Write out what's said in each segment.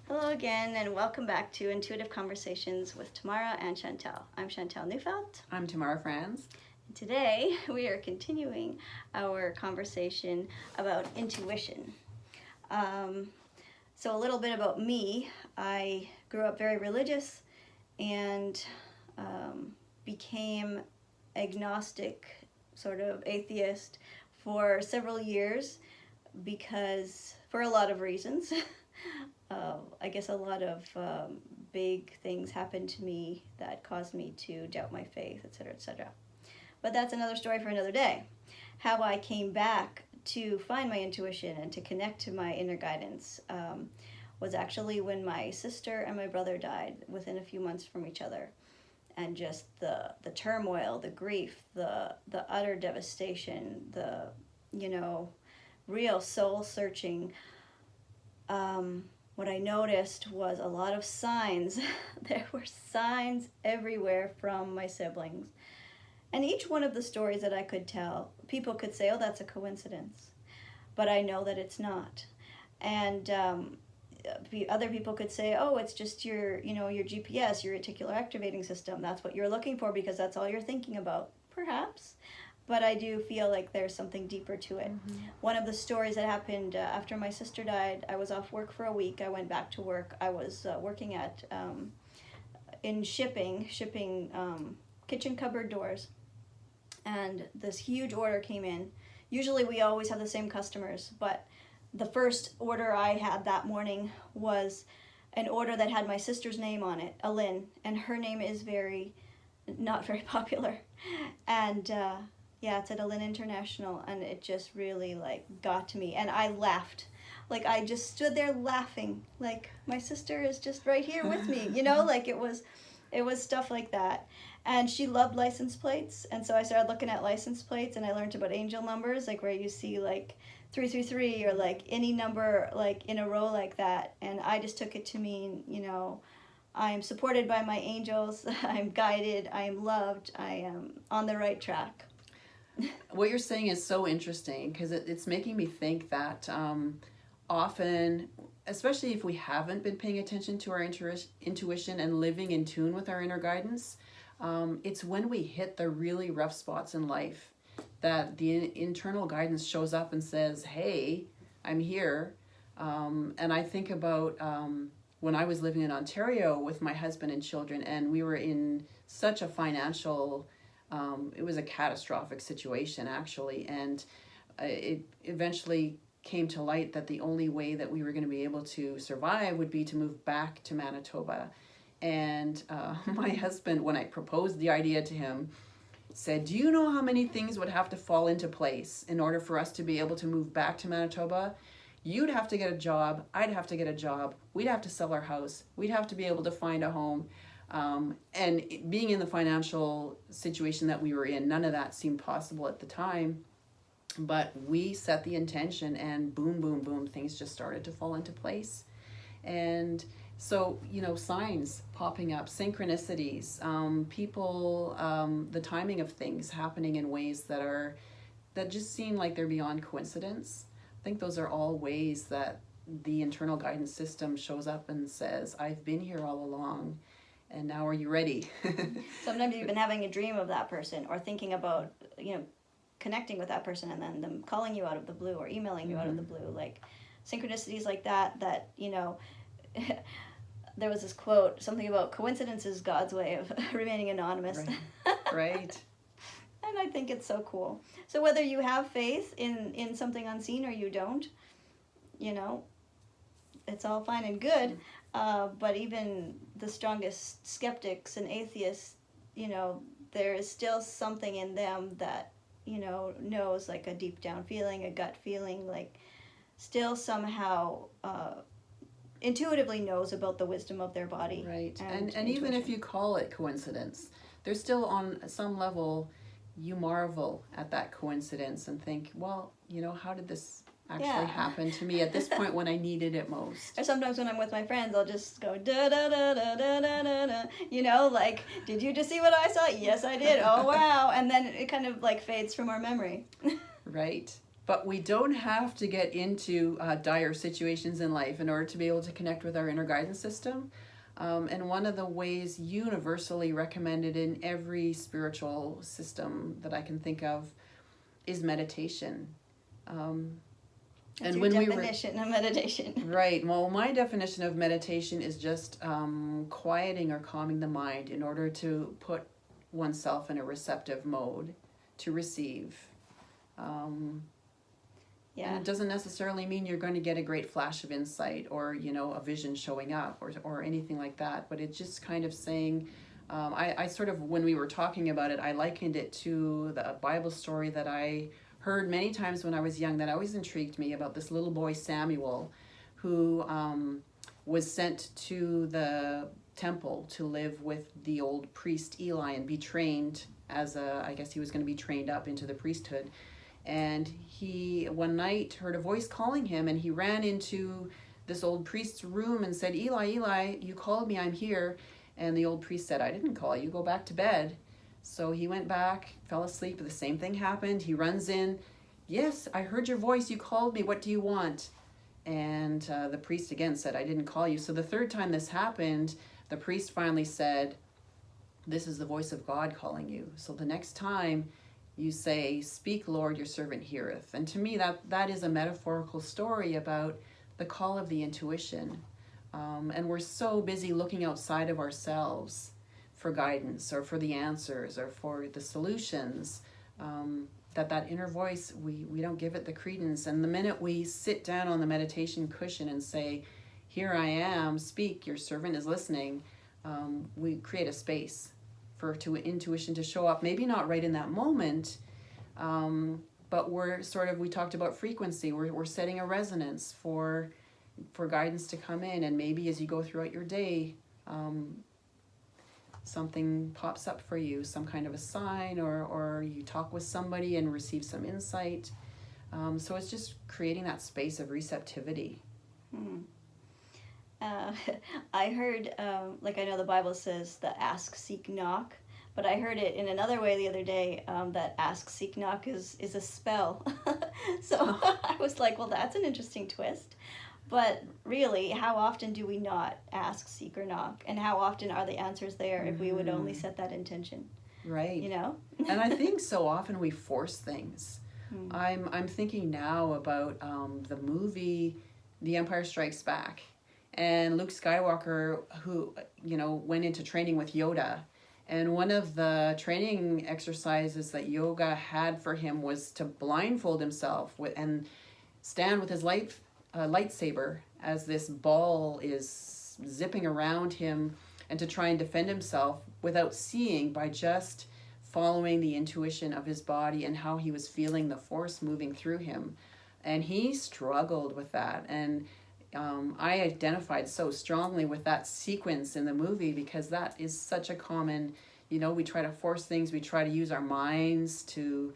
Hello again, and welcome back to Intuitive Conversations with Tamara and Chantelle. I'm Chantelle Neufeld. I'm Tamara Franz. Today, we are continuing our conversation about intuition. So a little bit about me. I grew up very religious and became agnostic, sort of atheist, for several years because, for a lot of reasons. I guess a lot of big things happened to me that caused me to doubt my faith, etc., etc. But that's another story for another day. How I came back to find my intuition and to connect to my inner guidance was actually when my sister and my brother died within a few months from each other. And just the turmoil, the grief, the utter devastation, the, real soul searching. What I noticed was a lot of signs. There were signs everywhere from my siblings. And each one of the stories that I could tell, people could say, oh, that's a coincidence. But I know that it's not. And other people could say, oh, it's just your GPS, your reticular activating system. That's what you're looking for because that's all you're thinking about. Perhaps. But I do feel like there's something deeper to it. Mm-hmm. One of the stories that happened after my sister died, I was off work for a week. I went back to work. I was working at in shipping kitchen cupboard doors. And this huge order came in. Usually we always have the same customers, but the first order I had that morning was an order that had my sister's name on it, Alin, and her name is not very popular. And it's at Alin International, and it just really got to me, and I laughed. I just stood there laughing, my sister is just right here with me, it was stuff like that. And she loved license plates, and so I started looking at license plates, and I learned about angel numbers, where you see 333 or any number in a row like that, and I just took it to mean, I am supported by my angels, I'm guided, I am loved, I am on the right track. What you're saying is so interesting because it's making me think that often, especially if we haven't been paying attention to our intuition and living in tune with our inner guidance, it's when we hit the really rough spots in life that the internal guidance shows up and says, hey, I'm here. And I think about when I was living in Ontario with my husband and children, and we were in such a financial it was a catastrophic situation, actually, and it eventually came to light that the only way that we were going to be able to survive would be to move back to Manitoba. And my husband, when I proposed the idea to him, said, do you know how many things would have to fall into place in order for us to be able to move back to Manitoba? You'd have to get a job, I'd have to get a job, we'd have to sell our house, we'd have to be able to find a home. And being in the financial situation that we were in, none of that seemed possible at the time. But we set the intention, and boom, boom, boom, things just started to fall into place. And so, signs popping up, synchronicities, people, the timing of things happening in ways that just seem like they're beyond coincidence. I think those are all ways that the internal guidance system shows up and says, I've been here all along. And now are you ready? Sometimes you've been having a dream of that person or thinking about, connecting with that person and then them calling you out of the blue or emailing you out of the blue. Synchronicities like that, there was this quote, something about coincidence is God's way of remaining anonymous. Right. And I think it's so cool. So whether you have faith in something unseen or you don't, it's all fine and good. But even the strongest skeptics and atheists, there is still something in them that, knows a deep down feeling, a gut feeling, still somehow intuitively knows about the wisdom of their body. Right. And even if you call it coincidence, there's still on some level you marvel at that coincidence and think, well, how did this actually happened to me at this point when I needed it most? Or sometimes when I'm with my friends, I'll just go da da da da da da da da. Did you just see what I saw? Yes, I did. Oh wow! And then it kind of fades from our memory. Right. But we don't have to get into dire situations in life in order to be able to connect with our inner guidance system. And one of the ways universally recommended in every spiritual system that I can think of is meditation. What's your definition of meditation? Right. Well, my definition of meditation is just quieting or calming the mind in order to put oneself in a receptive mode to receive. And it doesn't necessarily mean you're going to get a great flash of insight or, a vision showing up or anything like that. But it's just kind of saying, I sort of, when we were talking about it, I likened it to the Bible story that I heard many times when I was young that always intrigued me about this little boy, Samuel, who was sent to the temple to live with the old priest Eli and be trained I guess he was going to be trained up into the priesthood. And he one night heard a voice calling him, and he ran into this old priest's room and said, "Eli, Eli, you called me, I'm here." And the old priest said, "I didn't call you, go back to bed." So he went back, fell asleep, the same thing happened. He runs in, "Yes, I heard your voice, you called me, what do you want?" And the priest again said, "I didn't call you." So the third time this happened, the priest finally said, "This is the voice of God calling you. So the next time you say, 'Speak, Lord, your servant heareth.'" And to me, that is a metaphorical story about the call of the intuition. And we're so busy looking outside of ourselves for guidance or for the answers or for the solutions, that inner voice, we don't give it the credence. And the minute we sit down on the meditation cushion and say, "Here I am, speak, your servant is listening," we create a space for intuition to show up. Maybe not right in that moment, but we talked about frequency. We're setting a resonance for guidance to come in. And maybe as you go throughout your day, something pops up for you, some kind of a sign, or you talk with somebody and receive some insight. So it's just creating that space of receptivity. I heard, I know the Bible says the ask, seek, knock, but I heard it in another way the other day, that ask, seek, knock is a spell. So I was like, well, that's an interesting twist. But really, how often do we not ask, seek, or knock? And how often are the answers there if we would only set that intention? Right. And I think so often we force things. I'm thinking now about the movie The Empire Strikes Back. And Luke Skywalker, who, went into training with Yoda. And one of the training exercises that Yoga had for him was to blindfold himself and stand with his lightsaber as this ball is zipping around him, and to try and defend himself without seeing, by just following the intuition of his body and how he was feeling the force moving through him. And he struggled with that. And I identified so strongly with that sequence in the movie, because that is such a common, we try to force things, we try to use our minds to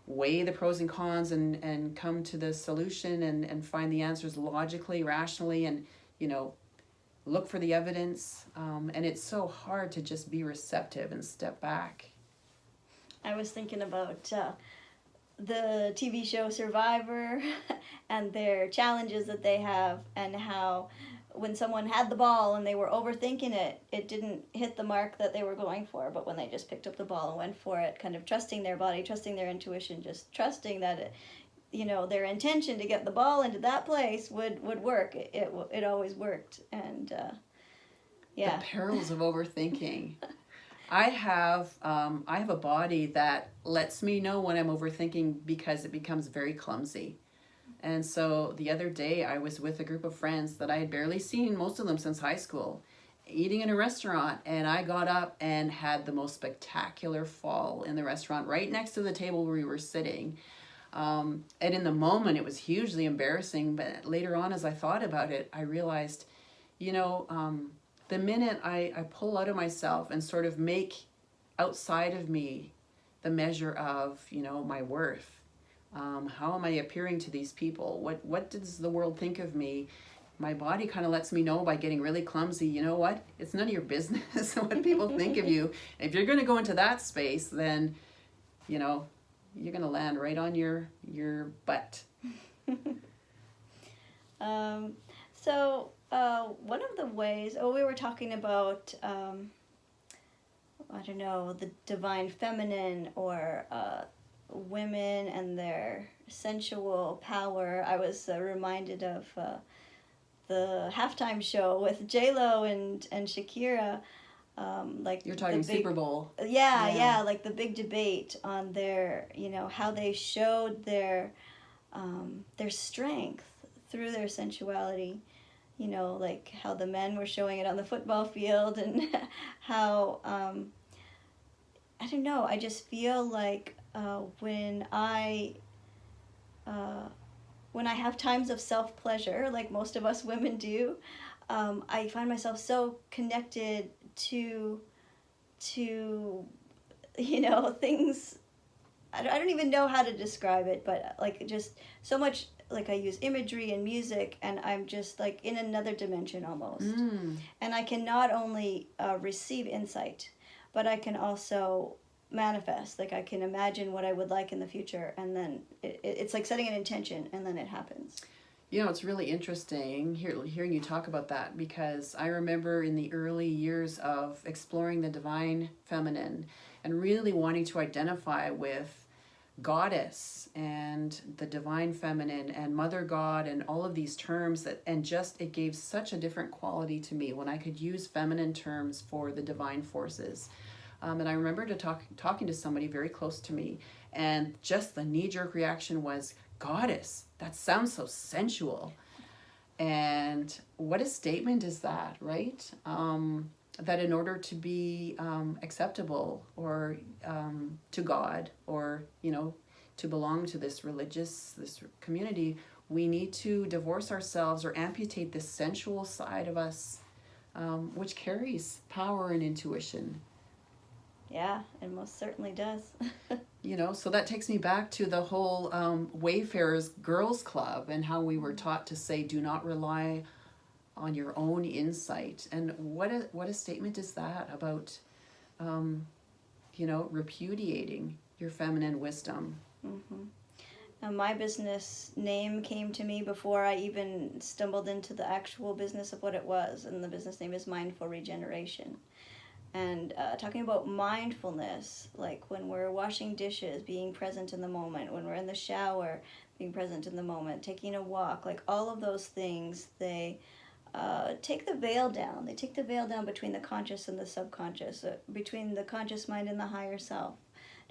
weigh the pros and cons and come to the solution and find the answers logically, rationally, and, look for the evidence. And it's so hard to just be receptive and step back. I was thinking about the TV show Survivor and their challenges that they have, and how when someone had the ball and they were overthinking it, it didn't hit the mark that they were going for. But when they just picked up the ball and went for it, kind of trusting their body, trusting their intuition, just trusting that their intention to get the ball into that place would work. It always worked. And The perils of overthinking. I have a body that lets me know when I'm overthinking, because it becomes very clumsy. And so the other day I was with a group of friends that I had barely seen, most of them since high school, eating in a restaurant, and I got up and had the most spectacular fall in the restaurant right next to the table where we were sitting. And in the moment it was hugely embarrassing, but later on as I thought about it, I realized, the minute I pull out of myself and sort of make outside of me the measure of, my worth, how am I appearing to these people? What does the world think of me? My body kind of lets me know by getting really clumsy, you know what? It's none of your business what people think of you. If you're going to go into that space, then, you're gonna land right on your butt. So one of the ways, we were talking about, I don't know, the divine feminine, or women and their sensual power. I was reminded of the halftime show with J-Lo and Shakira. Like You're talking the big, Super Bowl. Yeah, like the big debate on their, how they showed their strength through their sensuality. Like how the men were showing it on the football field, and how, I don't know, I just feel like when I have times of self-pleasure, like most of us women do, I find myself so connected to things. I don't even know how to describe it, but like just so much, like I use imagery and music, and I'm just like in another dimension almost. And I can not only receive insight, but I can also manifest. Like I can imagine what I would like in the future, and then it's like setting an intention, and then it happens. It's really interesting hearing you talk about that, because I remember in the early years of exploring the divine feminine and really wanting to identify with goddess and the divine feminine and mother god and all of these terms, it gave such a different quality to me when I could use feminine terms for the divine forces. And I remember talking to somebody very close to me, and just the knee-jerk reaction was, goddess, that sounds so sensual. And what a statement is that, right? That in order to be acceptable, or to God, or to belong to this community, we need to divorce ourselves or amputate this sensual side of us, which carries power and intuition. Yeah, it most certainly does. So that takes me back to the whole Wayfarers Girls Club, and how we were taught to say, do not rely on your own insight. And what a statement is that about, repudiating your feminine wisdom. Mm-hmm. Now, my business name came to me before I even stumbled into the actual business of what it was, and the business name is Mindful Regeneration. And talking about mindfulness, like when we're washing dishes, being present in the moment, when we're in the shower, being present in the moment, taking a walk, like all of those things, they take the veil down. They take the veil down between the conscious and the subconscious, between the conscious mind and the higher self,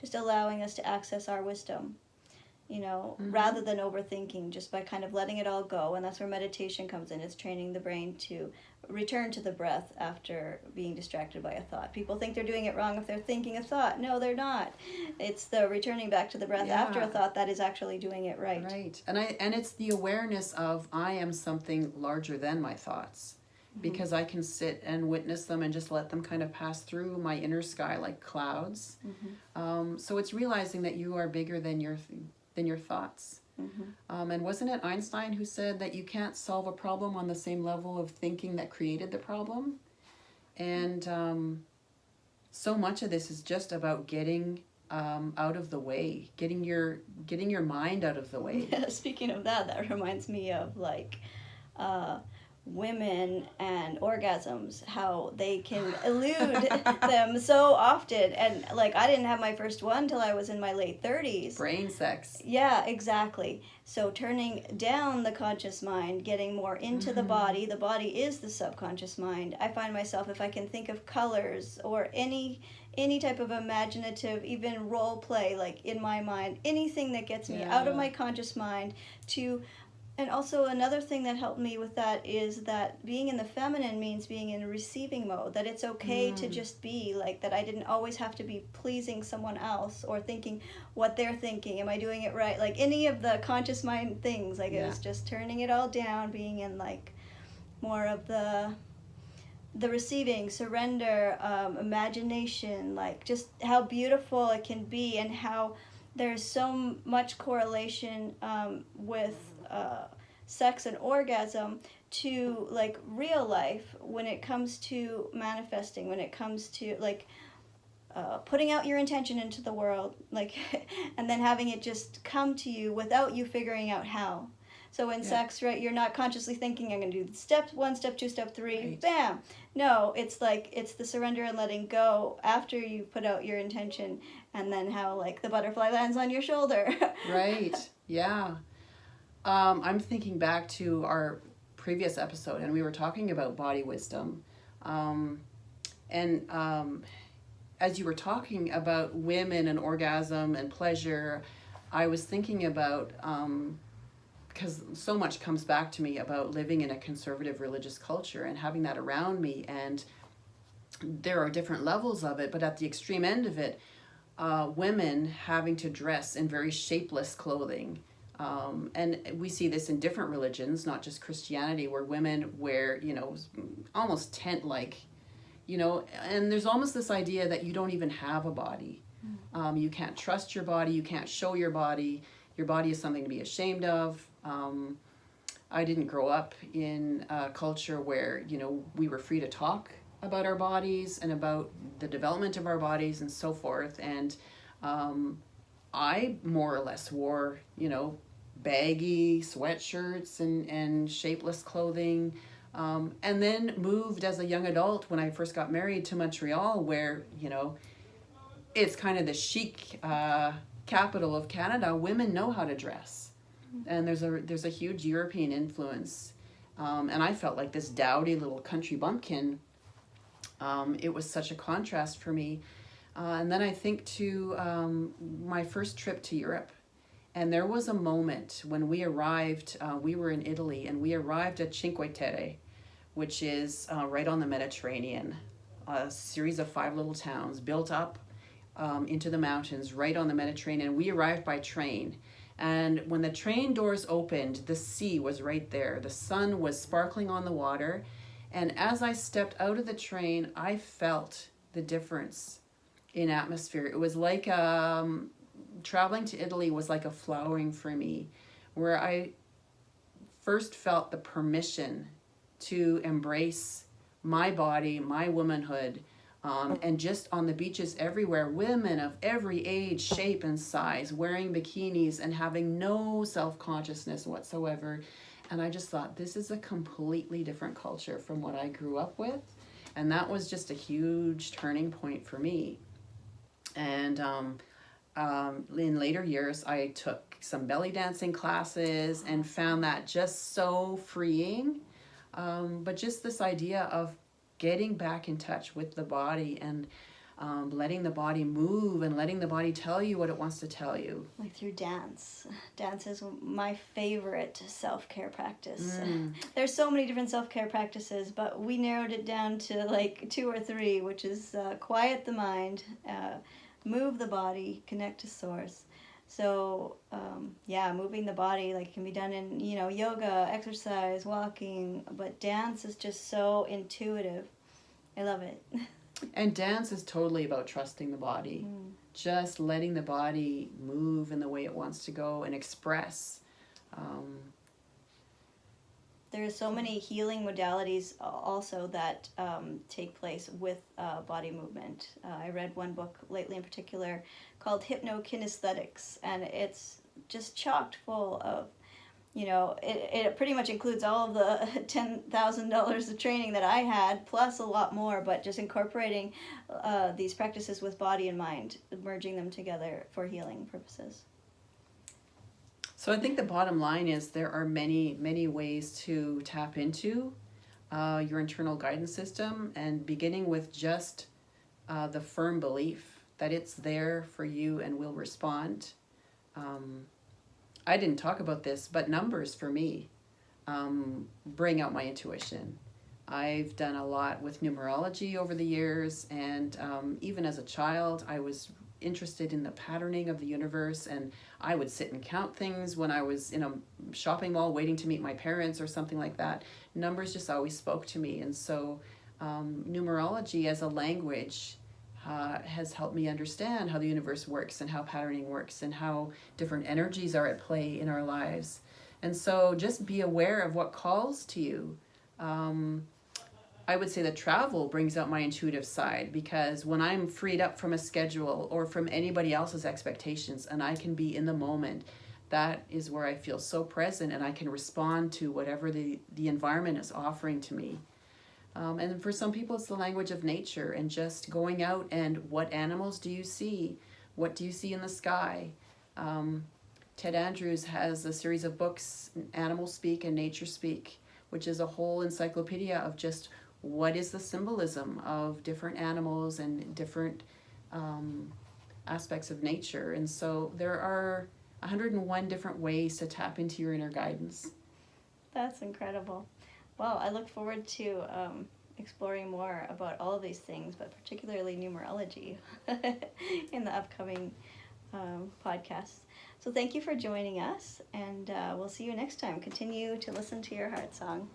just allowing us to access our wisdom, rather than overthinking, just by kind of letting it all go. And that's where meditation comes in. It's training the brain to return to the breath after being distracted by a thought. People think they're doing it wrong if they're thinking a thought. No, they're not. It's the returning back to the breath after a thought that is actually doing it right. Right. And it's the awareness of, I am something larger than my thoughts, because I can sit and witness them and just let them kind of pass through my inner sky like clouds. So it's realizing that you are bigger than your thoughts. And wasn't it Einstein who said that you can't solve a problem on the same level of thinking that created the problem? And so much of this is just about getting out of the way, getting your mind out of the way. Speaking of that reminds me of like women and orgasms, how they can elude them so often. And like, I didn't have my first one till I was in my late 30s. Brain sex. Yeah, exactly. So turning down the conscious mind, getting more into the body is the subconscious mind. I find myself, if I can think of colors or any type of imaginative, even role play, like in my mind, anything that gets me out of my conscious mind to. And also another thing that helped me with that is that being in the feminine means being in a receiving mode, that it's okay to just be, like that I didn't always have to be pleasing someone else or thinking what they're thinking, am I doing it right, like any of the conscious mind things, like it was just turning it all down, being in like more of the receiving, surrender, imagination, like just how beautiful it can be, and how there's so much correlation with sex and orgasm to like real life when it comes to manifesting, when it comes to like putting out your intention into the world, like, and then having it just come to you without you figuring out how. So in sex, right, you're not consciously thinking, I'm going to do step 1, step 2, step 3, Right. bam. No, it's like, it's the surrender and letting go after you put out your intention, and then how, like, the butterfly lands on your shoulder. Right. Yeah. I'm thinking back to our previous episode, and we were talking about body wisdom. And as you were talking about women and orgasm and pleasure, I was thinking about, because so much comes back to me about living in a conservative religious culture and having that around me. And there are different levels of it, but at the extreme end of it, women having to dress in very shapeless clothing. And we see this in different religions, not just Christianity, where women wear, almost tent-like, and there's almost this idea that you don't even have a body. You can't trust your body, you can't show your body is something to be ashamed of. I didn't grow up in a culture where, we were free to talk about our bodies and about the development of our bodies and so forth. And I more or less wore, baggy sweatshirts and shapeless clothing. And then moved as a young adult when I first got married to Montreal, where, it's kind of the chic capital of Canada. Women know how to dress. And there's a huge European influence. And I felt like this dowdy little country bumpkin. It was such a contrast for me. And then I think to my first trip to Europe. And there was a moment when we arrived, we were in Italy, and we arrived at Cinque Terre, which is right on the Mediterranean, a series of 5 little towns built up into the mountains right on the Mediterranean. We arrived by train. And when the train doors opened, the sea was right there. The sun was sparkling on the water. And as I stepped out of the train, I felt the difference in atmosphere. It was like traveling to Italy was like a flowering for me, where I first felt the permission to embrace my body, my womanhood, and just on the beaches everywhere, women of every age, shape, and size wearing bikinis and having no self-consciousness whatsoever. And I just thought, this is a completely different culture from what I grew up with. And that was just a huge turning point for me. And in later years, I took some belly dancing classes and found that just so freeing. But just this idea of getting back in touch with the body and letting the body move and letting the body tell you what it wants to tell you. Like through dance. Dance is my favorite self-care practice. There's so many different self-care practices, but we narrowed it down to like 2 or 3, which is quiet the mind, move the body, connect to source. So, moving the body, like, can be done in, yoga, exercise, walking, but dance is just so intuitive. I love it. And dance is totally about trusting the body, just letting the body move in the way it wants to go and express. There are so many healing modalities also that take place with body movement. I read one book lately in particular called Hypnokinesthetics, and it's just chocked full of, it pretty much includes all of the $10,000 of training that I had, plus a lot more, but just incorporating these practices with body and mind, merging them together for healing purposes. So I think the bottom line is there are many, many ways to tap into your internal guidance system, and beginning with just the firm belief that it's there for you and will respond. I didn't talk about this, but numbers for me bring out my intuition. I've done a lot with numerology over the years, and even as a child, I was interested in the patterning of the universe, and I would sit and count things when I was in a shopping mall waiting to meet my parents or something like that. Numbers just always spoke to me, and so numerology as a language has helped me understand how the universe works and how patterning works and how different energies are at play in our lives. And so just be aware of what calls to you. I would say that travel brings out my intuitive side, because when I'm freed up from a schedule or from anybody else's expectations and I can be in the moment, that is where I feel so present and I can respond to whatever the environment is offering to me. And for some people, it's the language of nature and just going out and what animals do you see? What do you see in the sky? Ted Andrews has a series of books, Animal Speak and Nature Speak, which is a whole encyclopedia of just what is the symbolism of different animals and different aspects of nature. And so there are 101 different ways to tap into your inner guidance. That's incredible. Well, I look forward to exploring more about all of these things, but particularly numerology in the upcoming podcasts. So thank you for joining us, and we'll see you next time. Continue to listen to your heart song.